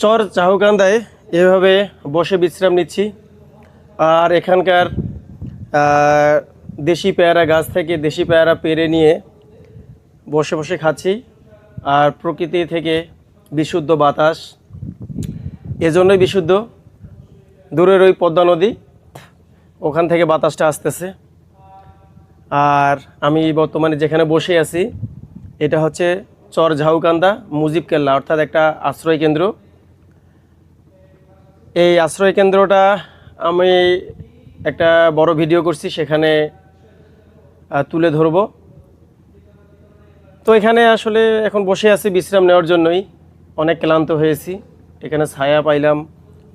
চর চাহুকান্দায় এভাবে বসে বিশ্রাম নিচ্ছি। আর এখানকার দেশি পেয়ারা গাছ থেকে দেশি পেয়ারা পেড়ে নিয়ে বসে বসে খাচ্ছি। আর প্রকৃতি থেকে বিশুদ্ধ বাতাস, এজন্যই বিশুদ্ধ। দূরের ওই পদ্মা নদী, ওখান থেকে বাতাসটা আসতেছে। আর আমি বর্তমানে যেখানে বসে আছি এটা হচ্ছে চর ঝাউকান্দা মুজিব কেল্লা, অর্থাৎ একটা আশ্রয় কেন্দ্র। এই আশ্রয় কেন্দ্রটা আমি একটা বড় ভিডিও করছি, সেখানে তুলে ধরব। তো এখানে আসলে এখন বসে আছি বিশ্রাম নেওয়ার জন্যই। অনেক ক্লান্ত হয়েছি। এখানে ছায়া পাইলাম,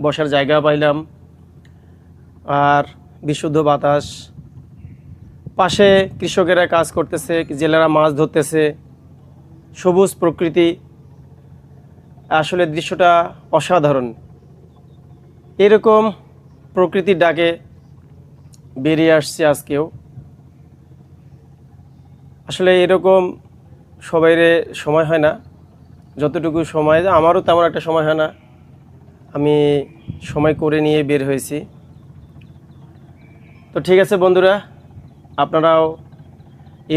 বসার জায়গা পাইলাম, আর বিশুদ্ধ বাতাস। পাশে কৃষকেরা কাজ করতেছে, জেলেরা মাছ ধরতেছে, সবুজ প্রকৃতি। আসলে দৃশ্যটা অসাধারণ। এরকম প্রকৃতির ডাকে বেরিয়ে আসছে আজকেও। আসলে এরকম সবাইরে সময় হয় না, যতটুকু সময় আমারও তেমন একটা সময় হয় না। আমি সময় করে নিয়ে বের হয়েছি। তো ঠিক আছে বন্ধুরা, আপনারাও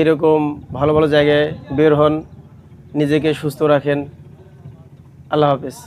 এরকম ভালো ভালো জায়গায় বের হন, নিজেকে সুস্থ রাখেন। আল্লাহ হাফেজ।